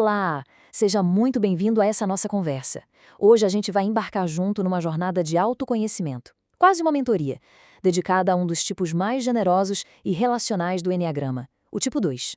Olá! Seja muito bem-vindo a essa nossa conversa. Hoje a gente vai embarcar junto numa jornada de autoconhecimento, quase uma mentoria, dedicada a um dos tipos mais generosos e relacionais do Eneagrama, o tipo 2.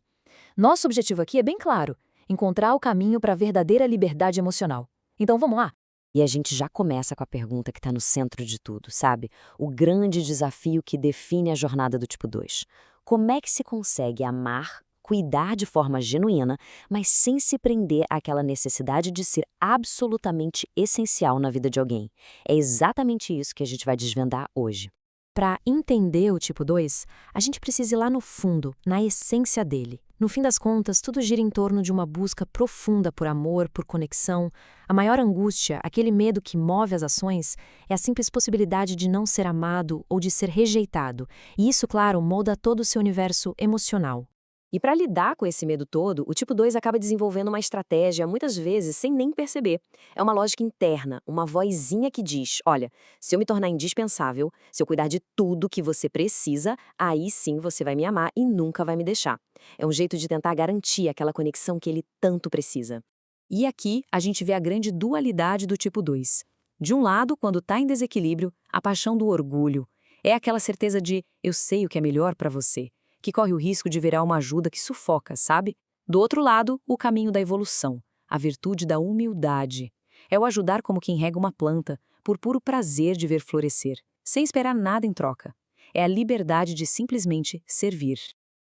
Nosso objetivo aqui é bem claro: encontrar o caminho para a verdadeira liberdade emocional. Então vamos lá? E a gente já começa com a pergunta que está no centro de tudo, sabe? O grande desafio que define a jornada do tipo 2. Como é que se consegue amar, cuidar de forma genuína, mas sem se prender àquela necessidade de ser absolutamente essencial na vida de alguém? É exatamente isso que a gente vai desvendar hoje. Para entender o tipo 2, a gente precisa ir lá no fundo, na essência dele. No fim das contas, tudo gira em torno de uma busca profunda por amor, por conexão. A maior angústia, aquele medo que move as ações, é a simples possibilidade de não ser amado ou de ser rejeitado. E isso, claro, molda todo o seu universo emocional. E para lidar com esse medo todo, o tipo 2 acaba desenvolvendo uma estratégia, muitas vezes sem nem perceber. É uma lógica interna, uma vozinha que diz: olha, se eu me tornar indispensável, se eu cuidar de tudo que você precisa, aí sim você vai me amar e nunca vai me deixar. É um jeito de tentar garantir aquela conexão que ele tanto precisa. E aqui a gente vê a grande dualidade do tipo 2. De um lado, quando está em desequilíbrio, a paixão do orgulho. É aquela certeza de eu sei o que é melhor para você, que corre o risco de virar uma ajuda que sufoca, sabe? Do outro lado, o caminho da evolução, a virtude da humildade. É o ajudar como quem rega uma planta, por puro prazer de ver florescer, sem esperar nada em troca. É a liberdade de simplesmente servir.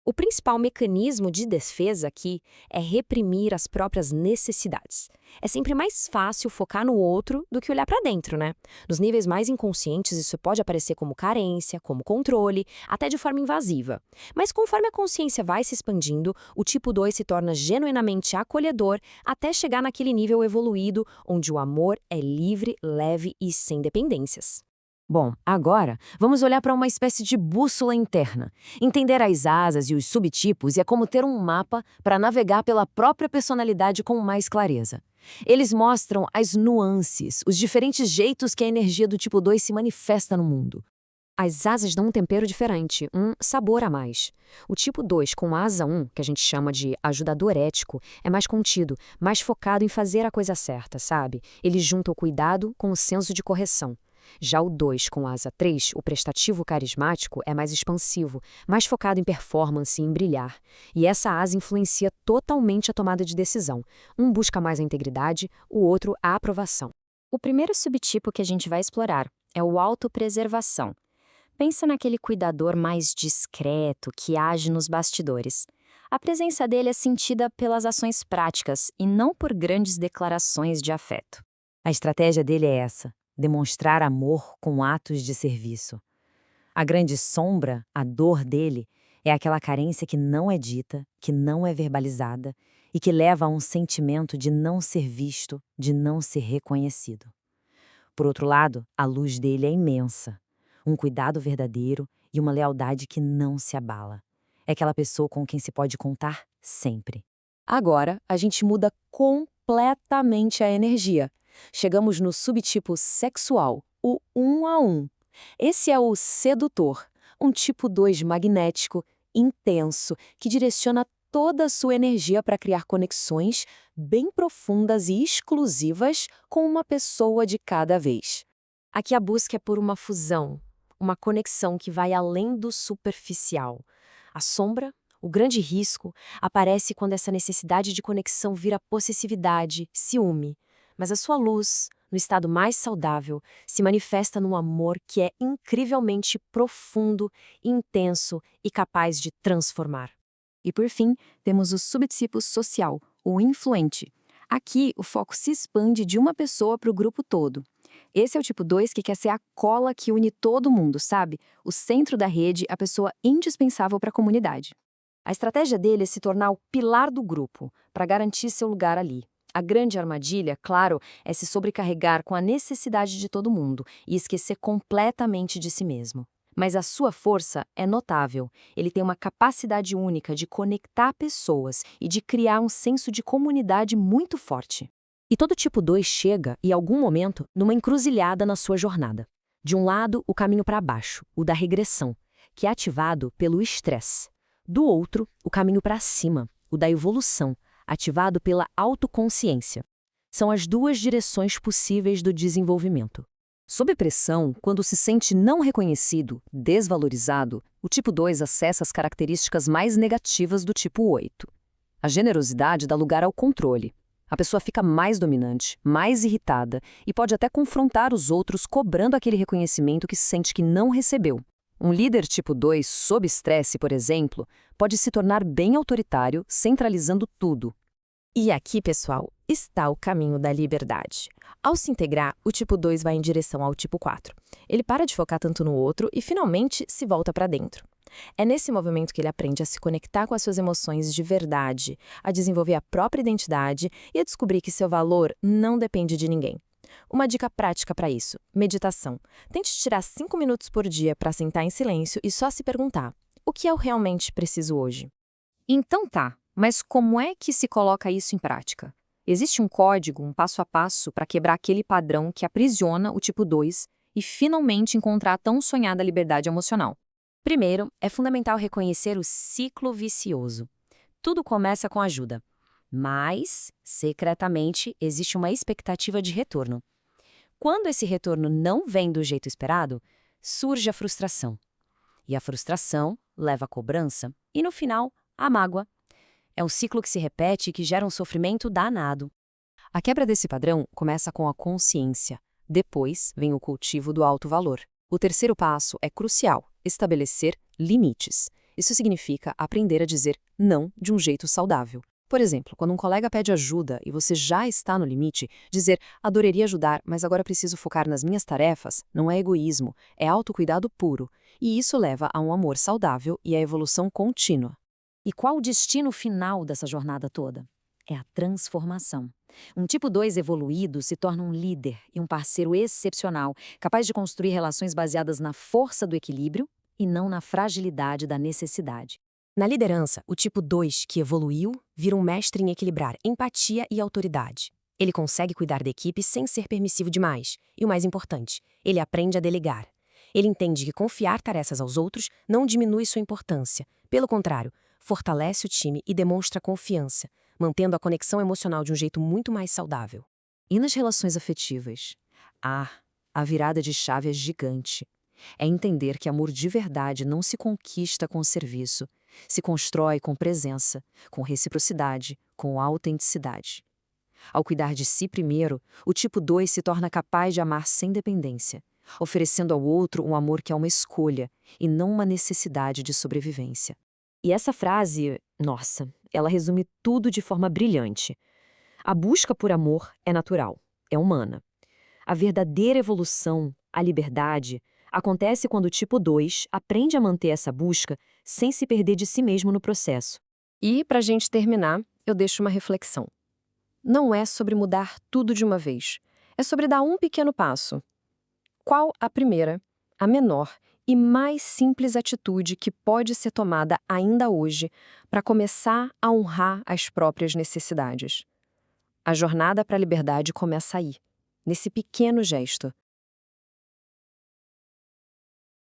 O principal mecanismo de defesa aqui é reprimir as próprias necessidades. É sempre mais fácil focar no outro do que olhar para dentro, né? Nos níveis mais inconscientes, isso pode aparecer como carência, como controle, até de forma invasiva. Mas conforme a consciência vai se expandindo, o tipo 2 se torna genuinamente acolhedor até chegar naquele nível evoluído onde o amor é livre, leve e sem dependências. Bom, agora vamos olhar para uma espécie de bússola interna. Entender as asas e os subtipos é como ter um mapa para navegar pela própria personalidade com mais clareza. Eles mostram as nuances, os diferentes jeitos que a energia do tipo 2 se manifesta no mundo. As asas dão um tempero diferente, um sabor a mais. O tipo 2 com asa 1, que a gente chama de ajudador ético, é mais contido, mais focado em fazer a coisa certa, sabe? Ele junta o cuidado com o senso de correção. Já o 2 com asa 3, o prestativo carismático, é mais expansivo, mais focado em performance e em brilhar. E essa asa influencia totalmente a tomada de decisão. Um busca mais a integridade, o outro a aprovação. O primeiro subtipo que a gente vai explorar é o autopreservação. Pensa naquele cuidador mais discreto que age nos bastidores. A presença dele é sentida pelas ações práticas e não por grandes declarações de afeto. A estratégia dele é essa: demonstrar amor com atos de serviço. A grande sombra, a dor dele, é aquela carência que não é dita, que não é verbalizada e que leva a um sentimento de não ser visto, de não ser reconhecido. Por outro lado, a luz dele é imensa. Um cuidado verdadeiro e uma lealdade que não se abala. É aquela pessoa com quem se pode contar sempre. Agora, a gente muda completamente a energia. Chegamos no subtipo sexual, o 1 a 1. Esse é o sedutor, um tipo 2 magnético, intenso, que direciona toda a sua energia para criar conexões bem profundas e exclusivas com uma pessoa de cada vez. Aqui a busca é por uma fusão, uma conexão que vai além do superficial. A sombra, o grande risco, aparece quando essa necessidade de conexão vira possessividade, ciúme. Mas a sua luz, no estado mais saudável, se manifesta num amor que é incrivelmente profundo, intenso e capaz de transformar. E por fim, temos o subtipo social, o influente. Aqui, o foco se expande de uma pessoa para o grupo todo. Esse é o tipo 2 que quer ser a cola que une todo mundo, sabe? O centro da rede, a pessoa indispensável para a comunidade. A estratégia dele é se tornar o pilar do grupo, para garantir seu lugar ali. A grande armadilha, claro, é se sobrecarregar com a necessidade de todo mundo e esquecer completamente de si mesmo. Mas a sua força é notável. Ele tem uma capacidade única de conectar pessoas e de criar um senso de comunidade muito forte. E todo tipo 2 chega, em algum momento, numa encruzilhada na sua jornada. De um lado, o caminho para baixo, o da regressão, que é ativado pelo estresse. Do outro, o caminho para cima, o da evolução, ativado pela autoconsciência. São as duas direções possíveis do desenvolvimento. Sob pressão, quando se sente não reconhecido, desvalorizado, o tipo 2 acessa as características mais negativas do tipo 8. A generosidade dá lugar ao controle. A pessoa fica mais dominante, mais irritada e pode até confrontar os outros cobrando aquele reconhecimento que sente que não recebeu. Um líder tipo 2, sob estresse, por exemplo, pode se tornar bem autoritário, centralizando tudo. E aqui, pessoal, está o caminho da liberdade. Ao se integrar, o tipo 2 vai em direção ao tipo 4. Ele para de focar tanto no outro e, finalmente, se volta para dentro. É nesse movimento que ele aprende a se conectar com as suas emoções de verdade, a desenvolver a própria identidade e a descobrir que seu valor não depende de ninguém. Uma dica prática para isso: meditação. Tente tirar 5 minutos por dia para sentar em silêncio e só se perguntar: o que eu realmente preciso hoje? Então tá, mas como é que se coloca isso em prática? Existe um código, um passo a passo para quebrar aquele padrão que aprisiona o tipo 2 e finalmente encontrar a tão sonhada liberdade emocional? Primeiro, é fundamental reconhecer o ciclo vicioso. Tudo começa com ajuda, mas, secretamente, existe uma expectativa de retorno. Quando esse retorno não vem do jeito esperado, surge a frustração. E a frustração leva à cobrança e, no final, à mágoa. É um ciclo que se repete e que gera um sofrimento danado. A quebra desse padrão começa com a consciência. Depois vem o cultivo do alto valor. O terceiro passo é crucial: estabelecer limites. Isso significa aprender a dizer não de um jeito saudável. Por exemplo, quando um colega pede ajuda e você já está no limite, dizer adoraria ajudar, mas agora preciso focar nas minhas tarefas, não é egoísmo, é autocuidado puro. E isso leva a um amor saudável e a evolução contínua. E qual o destino final dessa jornada toda? É a transformação. Um tipo 2 evoluído se torna um líder e um parceiro excepcional, capaz de construir relações baseadas na força do equilíbrio e não na fragilidade da necessidade. Na liderança, o tipo 2, que evoluiu, vira um mestre em equilibrar empatia e autoridade. Ele consegue cuidar da equipe sem ser permissivo demais. E o mais importante, ele aprende a delegar. Ele entende que confiar tarefas aos outros não diminui sua importância. Pelo contrário, fortalece o time e demonstra confiança, mantendo a conexão emocional de um jeito muito mais saudável. E nas relações afetivas? A virada de chave é gigante. É entender que amor de verdade não se conquista com serviço, se constrói com presença, com reciprocidade, com autenticidade. Ao cuidar de si primeiro, o tipo 2 se torna capaz de amar sem dependência, oferecendo ao outro um amor que é uma escolha e não uma necessidade de sobrevivência. E essa frase, nossa, ela resume tudo de forma brilhante. A busca por amor é natural, é humana. A verdadeira evolução, a liberdade, acontece quando o tipo 2 aprende a manter essa busca sem se perder de si mesmo no processo. E, para a gente terminar, eu deixo uma reflexão. Não é sobre mudar tudo de uma vez. É sobre dar um pequeno passo. Qual a primeira, a menor e mais simples atitude que pode ser tomada ainda hoje para começar a honrar as próprias necessidades? A jornada para a liberdade começa aí, nesse pequeno gesto.